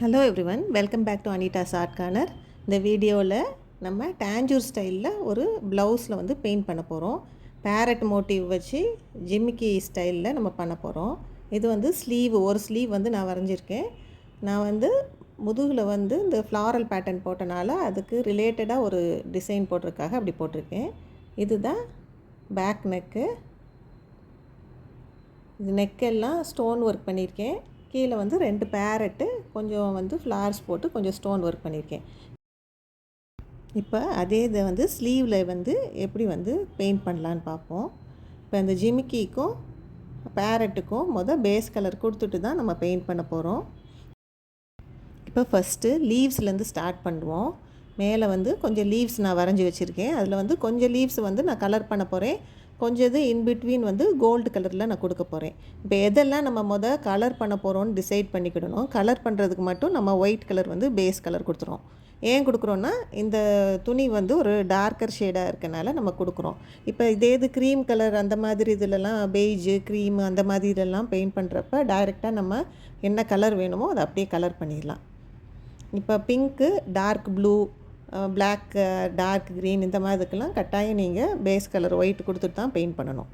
Hello everyone, welcome back to Anitha's art corner. இந்த வீடியோவில் நம்ம டாஞ்சூர் ஸ்டைலில் ஒரு ப்ளவுஸில் வந்து பெயிண்ட் பண்ண போகிறோம். பேரட் மோட்டிவ் வச்சு ஜிமிக்கி ஸ்டைலில் நம்ம பண்ண போகிறோம். இது வந்து ஒரு ஸ்லீவ் வந்து நான் வரைஞ்சிருக்கேன். நான் வந்து முதுகில் வந்து இந்த ஃப்ளாரல் பேட்டர்ன் போட்டனால அதுக்கு ரிலேட்டடாக ஒரு டிசைன் போட்டிருக்காக அப்படி போட்டிருக்கேன். இதுதான் பேக் நெக்கு. இது நெக்கெல்லாம் ஸ்டோன் ஒர்க் பண்ணியிருக்கேன். கீழே வந்து 2 பேரட்டு கொஞ்சம் வந்து ஃப்ளார்ஸ் போட்டு கொஞ்சம் ஸ்டோன் ஒர்க் பண்ணியிருக்கேன். இப்போ அதே இதை வந்து ஸ்லீவில் வந்து எப்படி வந்து பெயிண்ட் பண்ணலான்னு பார்ப்போம். இப்போ இந்த ஜிமிக்கிக்கும் பேரட்டுக்கும் பேஸ் கலர் கொடுத்துட்டு தான் நம்ம பெயிண்ட் பண்ண போகிறோம். இப்போ ஃபஸ்ட்டு லீவ்ஸ்லேருந்து ஸ்டார்ட் பண்ணுவோம். மேலே வந்து கொஞ்சம் லீவ்ஸ் நான் வரைஞ்சி வச்சுருக்கேன். அதில் வந்து கொஞ்சம் லீவ்ஸ் வந்து நான் கலர் பண்ண போகிறேன். கொஞ்சம் இது இன்பிட்வீன் வந்து கோல்டு கலரில் நான் கொடுக்க போகிறேன். இப்போ எதெல்லாம் நம்ம கலர் பண்ண போகிறோன்னு டிசைட் பண்ணிக்கிடணும். கலர் பண்ணுறதுக்கு மட்டும் நம்ம ஒயிட் கலர் வந்து பேஸ் கலர் கொடுத்துருவோம். ஏன் கொடுக்குறோன்னா இந்த துணி வந்து ஒரு டார்க்கர் ஷேடாக இருக்கனால நம்ம கொடுக்குறோம். இப்போ இது க்ரீம் கலர் அந்த மாதிரி இதிலலாம் பெய்ஜு க்ரீம் அந்த மாதிரி இதெல்லாம் பெயிண்ட் பண்ணுறப்ப டைரெக்டாக நம்ம என்ன கலர் வேணுமோ அதை அப்படியே கலர் பண்ணிடலாம். இப்போ pink, dark blue, black, dark green இந்த மாதிரிக்கெல்லாம் கட்டாயம் நீங்கள் பேஸ் கலர் ஒயிட் கொடுத்துட்டு தான் பெயிண்ட் பண்ணணும்.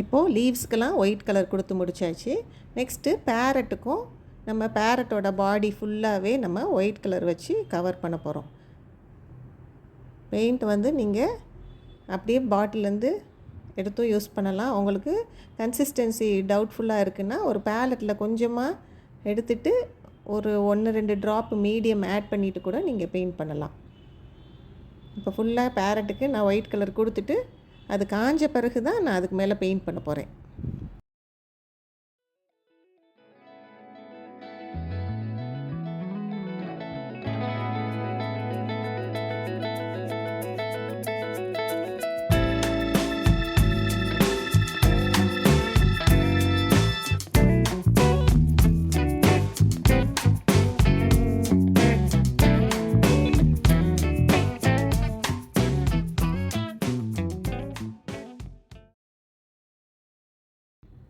இப்போது லீவ்ஸ்க்கெல்லாம் ஒயிட் கலர் கொடுத்து முடிச்சாச்சு. நெக்ஸ்ட்டு பேரட்டுக்கும் நம்ம பேரட்டோட பாடி ஃபுல்லாகவே நம்ம ஒயிட் கலர் வச்சு கவர் பண்ண போகிறோம். பெயிண்ட் வந்து நீங்கள் அப்படியே பாட்டிலேருந்து எடுத்தும் யூஸ் பண்ணலாம். உங்களுக்கு கன்சிஸ்டன்சி டவுட்ஃபுல்லாக இருக்குன்னா ஒரு பேலட்டில் கொஞ்சமாக எடுத்துகிட்டு ஒரு 1-2 ட்ராப் மீடியம் ஆட் பண்ணிவிட்டு கூட நீங்கள் பெயிண்ட் பண்ணலாம். இப்போ ஃபுல்லாக பேரட்டுக்கு நான் ஒயிட் கலர் கொடுத்துட்டு அது காஞ்ச பிறகு தான் நான் அதுக்கு மேலே பெயிண்ட் பண்ண போகிறேன்.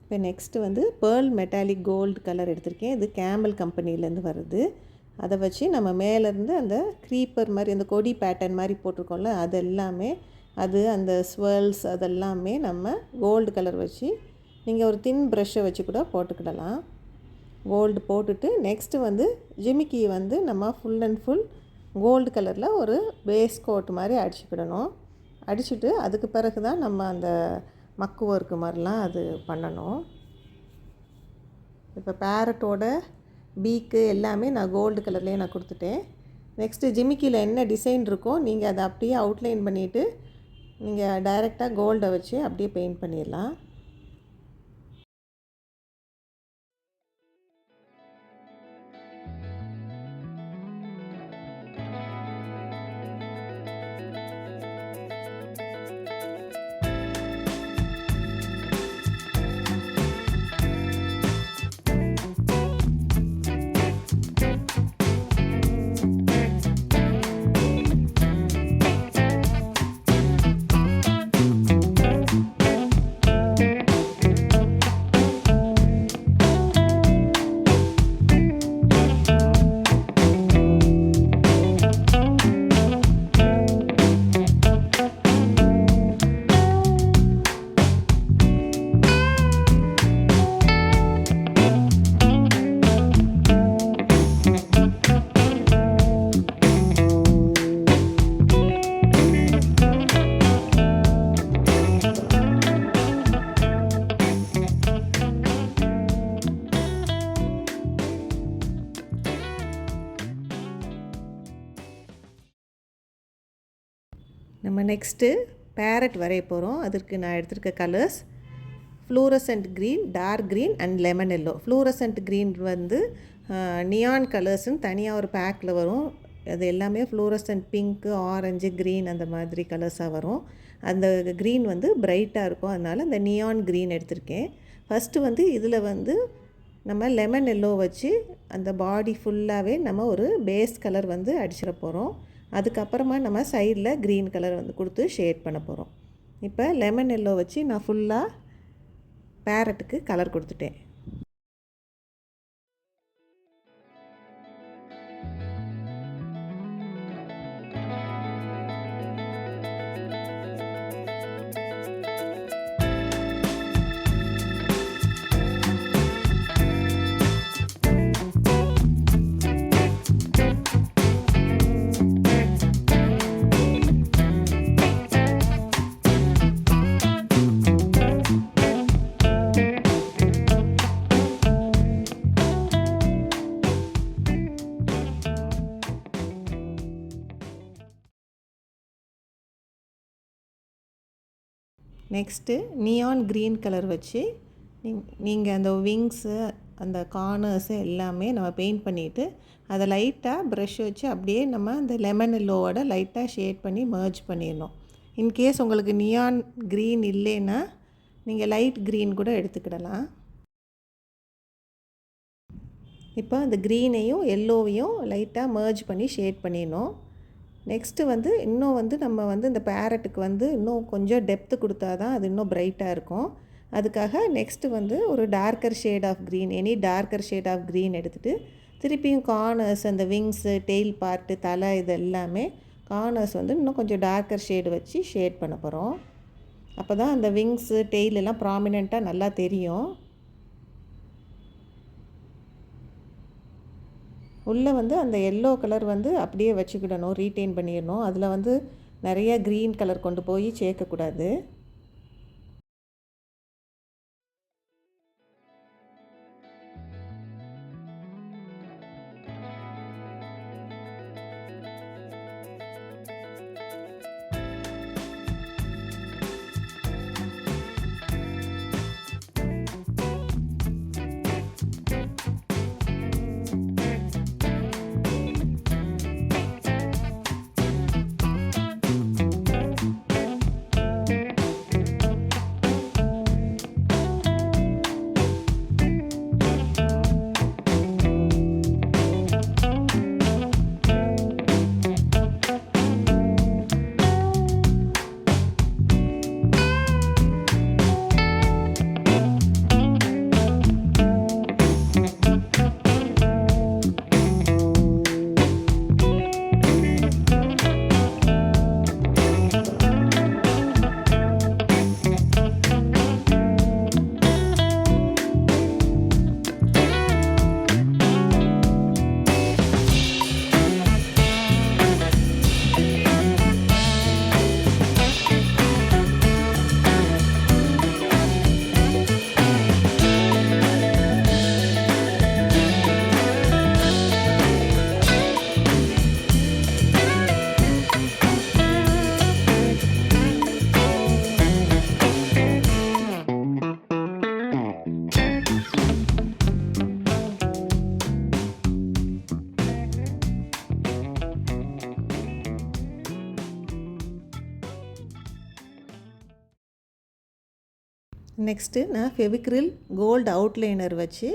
இப்போ நெக்ஸ்ட்டு வந்து பேர்ல் மெட்டாலிக் கோல்டு கலர் எடுத்திருக்கேன். இது கேமல் கம்பெனிலேருந்து வருது. அதை வச்சு நம்ம மேலேருந்து அந்த க்ரீப்பர் மாதிரி அந்த கொடி பேட்டர்ன் மாதிரி போட்டிருக்கோம்ல அது எல்லாமே அந்த ஸ்வெல்ஸ் அதெல்லாமே நம்ம கோல்டு கலர் வச்சு நீங்கள் ஒரு தின் ப்ரஷ்ஷை வச்சு கூட போட்டுக்கிடலாம். கோல்டு போட்டுட்டு நெக்ஸ்ட்டு வந்து ஜிமிக்கி வந்து நம்ம ஃபுல் அண்ட் ஃபுல் கோல்டு கலரில் ஒரு பேஸ் கோட் மாதிரி அடிச்சுக்கிடணும். அடிச்சுட்டு அதுக்கு பிறகு தான் நம்ம அந்த மக்கு ஒர்க்கு மாதிரிலாம் அது பண்ணணும். இப்போ பேரட்டோட பீக்கு எல்லாமே நான் கோல்டு கலர்லேயே நான் கொடுத்துட்டேன். நெக்ஸ்ட்டு ஜிமிக்கியில் என்ன டிசைன் இருக்கோ நீங்கள் அதை அப்படியே அவுட்லைன் பண்ணிவிட்டு நீங்கள் டைரெக்டாக கோல்டை வச்சு அப்படியே பெயிண்ட் பண்ணிடலாம். நம்ம நெக்ஸ்ட்டு பேரட் வரைய போகிறோம். அதற்கு நான் எடுத்துருக்க colours fluorescent green, dark green and lemon yellow. Fluorescent green வந்து நியான் கலர்ஸ்ன்னு தனியாக ஒரு பேக்கில் வரும். அது எல்லாமே ஃப்ளூரசன்ட் பிங்க்கு, ஆரஞ்சு, க்ரீன் அந்த மாதிரி கலர்ஸாக வரும். அந்த க்ரீன் வந்து பிரைட்டாக இருக்கும். அதனால் அந்த நியான் க்ரீன் எடுத்திருக்கேன். ஃபஸ்ட்டு வந்து இதில் வந்து நம்ம லெமன் எல்லோ வச்சு அந்த பாடி ஃபுல்லாகவே நம்ம ஒரு பேஸ் கலர் வந்து அடிச்சிட போகிறோம். அதுக்கப்புறமா நம்ம சைடில் க்ரீன் கலர் வந்து கொடுத்து ஷேட் பண்ண போகிறோம். இப்போ லெமன் எல்லோ வச்சு நான் ஃபுல்லாக பேரட்டுக்கு கலர் கொடுத்துட்டேன். நெக்ஸ்ட்டு நியான் க்ரீன் கலர் வச்சு நீங்கள் அந்த விங்ஸு அந்த கார்னர்ஸு எல்லாமே நம்ம பெயிண்ட் பண்ணிவிட்டு அதை லைட்டாக ப்ரஷ் வச்சு அப்படியே நம்ம அந்த லெமன் எல்லோவோட லைட்டாக ஷேட் பண்ணி மர்ஜ் பண்ணிடணும். இன்கேஸ் உங்களுக்கு நியான் க்ரீன் இல்லைன்னா நீங்கள் லைட் க்ரீன் கூட எடுத்துக்கிடலாம். இப்போ அந்த க்ரீனையும் எல்லோவையும் லைட்டாக மர்ஜ் பண்ணி ஷேட் பண்ணிடணும். நெக்ஸ்ட்டு இன்னும் நம்ம இந்த பேரட்டுக்கு இன்னும் கொஞ்சம் டெப்த்து கொடுத்தா தான் அது இன்னும் பிரைட்டாக இருக்கும். அதுக்காக நெக்ஸ்ட்டு ஒரு darker shade of green, any darker shade of green எடுத்துகிட்டு திருப்பியும் கார்னர்ஸ், அந்த விங்ஸு, டெயில் பார்ட்டு, தலை, இது எல்லாமே கார்னர்ஸ் இன்னும் கொஞ்சம் டார்க்கர் ஷேடு வச்சு ஷேட் பண்ண போகிறோம். அப்போ தான் அந்த விங்ஸு, டெயில் எல்லாம் ப்ராமினெண்ட்டாக நல்லா தெரியும். உள்ளே அந்த எல்லோ கலர் அப்படியே வச்சுக்கிடணும், ரீட்டைன் பண்ணிடணும். அதில் நிறைய க்ரீன் கலர் கொண்டு போய் சேர்க்கக்கூடாது. நெக்ஸ்ட்டு நான் ஃபெவிக்ரில் கோல்டு அவுட்லைனர் வச்சு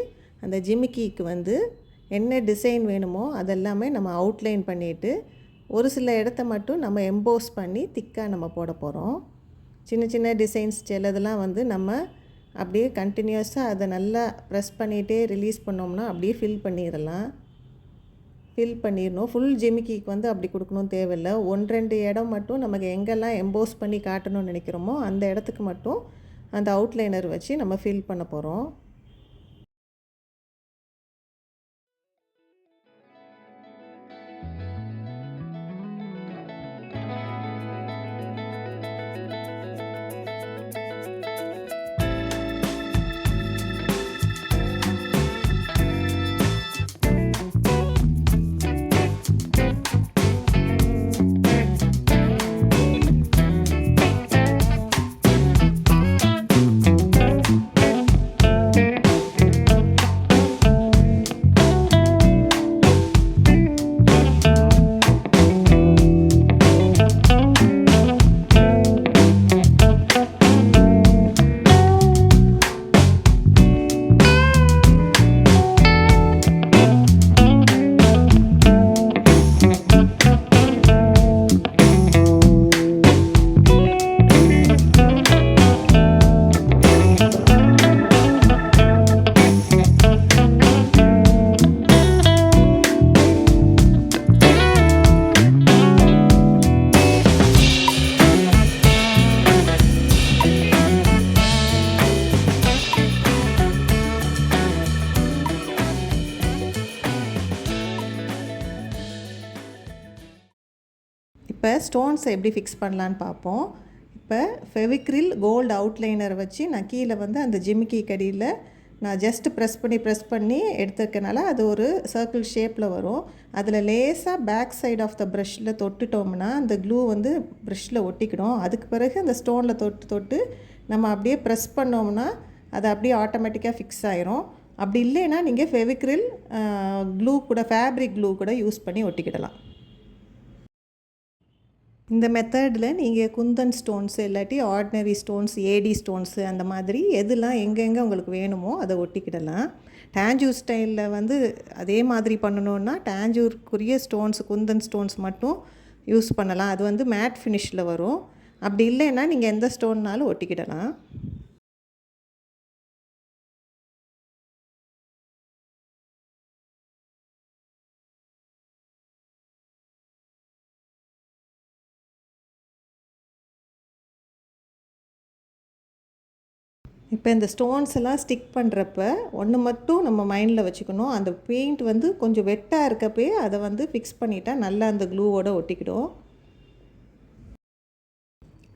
அந்த ஜிமிக்கிக்கு என்ன டிசைன் வேணுமோ அதெல்லாமே நம்ம அவுட்லைன் பண்ணிவிட்டு ஒரு சில இடத்த மட்டும் நம்ம எம்போஸ் பண்ணி திக்காக நம்ம போட போகிறோம். சின்ன சின்ன டிசைன்ஸ் சிலதெல்லாம் நம்ம அப்படியே கண்டினியூஸாக அதை நல்லா ப்ரெஸ் பண்ணிகிட்டே ரிலீஸ் பண்ணோம்னா அப்படியே ஃபில் பண்ணிடணும். ஃபுல் ஜிமிக்கிக்கு அப்படி கொடுக்கணும் தேவையில்லை. 1-2 இடம் மட்டும் நமக்கு எங்கெல்லாம் எம்போஸ் பண்ணி காட்டணும்னு நினைக்கிறோமோ அந்த இடத்துக்கு மட்டும் அந்த அவுட்லைனர் வச்சு நம்ம ஃபில் பண்ண போகிறோம். இப்போ ஸ்டோன்ஸை எப்படி ஃபிக்ஸ் பண்ணலான்னு பார்ப்போம். இப்போ ஃபெவிக்ரில் கோல்டு அவுட்லைனர் வச்சு நான் கீழே அந்த ஜிமிக்கி கடியில் நான் ஜஸ்ட்டு ப்ரெஸ் பண்ணி எடுத்துருக்கனால அது ஒரு சர்க்கிள் ஷேப்பில் வரும். அதில் லேசாக பேக் சைடு ஆஃப் த ப்ரஷ்ஷில் தொட்டுட்டோம்னா அந்த க்ளூ வந்து ப்ரஷ்ஷில் ஒட்டிக்கிடும். அதுக்கு பிறகு அந்த ஸ்டோனில் தொட்டு நம்ம அப்படியே ப்ரெஸ் பண்ணோம்னா அது அப்படியே ஆட்டோமேட்டிக்காக ஃபிக்ஸ் ஆயிரும். அப்படி இல்லைன்னா நீங்கள் ஃபெவிக்ரில் க்ளூ கூட ஃபேப்ரிக் க்ளூ கூட யூஸ் பண்ணி ஒட்டிக்கிடலாம். இந்த மெத்தடில் நீங்கள் குந்தன் ஸ்டோன்ஸு இல்லாட்டி ஆர்டினரி ஸ்டோன்ஸ், ஏடி ஸ்டோன்ஸு அந்த மாதிரி எதுலாம் எங்கெங்கே உங்களுக்கு வேணுமோ அதை ஒட்டிக்கிடலாம். டான்ஜூர் ஸ்டைலில் வந்து அதே மாதிரி பண்ணணுன்னா டான்ஜூருக்குரிய ஸ்டோன்ஸ், குந்தன் ஸ்டோன்ஸ் மட்டும் யூஸ் பண்ணலாம். அது வந்து மேட் ஃபினிஷில் வரும். அப்படி இல்லைன்னா நீங்கள் எந்த ஸ்டோன்னாலும் ஒட்டிக்கிடலாம். இப்போ இந்த ஸ்டோன்ஸ் எல்லாம் ஸ்டிக் பண்ணுறப்ப ஒன்று மட்டும் நம்ம மைண்டில் வச்சுக்கணும். அந்த பெயிண்ட் வந்து கொஞ்சம் வெட்டாக இருக்கப்பே அதை வந்து ஃபிக்ஸ் பண்ணிட்டா நல்லா அந்த க்ளூவோடு ஒட்டிக்கிடும்.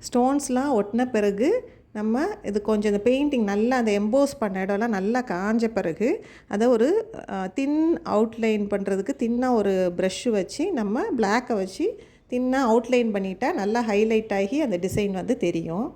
ஸ்டோன்ஸ்லாம் ஒட்டின பிறகு நம்ம இது கொஞ்சம் இந்த பெயிண்டிங் நல்லா அந்த எம்போஸ் பண்ண இடம்லாம் நல்லா காஞ்ச பிறகு அதை ஒரு தின் அவுட்லைன் பண்ணுறதுக்கு தின்னாக ஒரு ப்ரஷ்ஷு வச்சு நம்ம பிளாக்கை வச்சு தின்னாக அவுட்லைன் பண்ணிட்டா நல்லா ஹைலைட் ஆகி அந்த டிசைன் வந்து தெரியும்.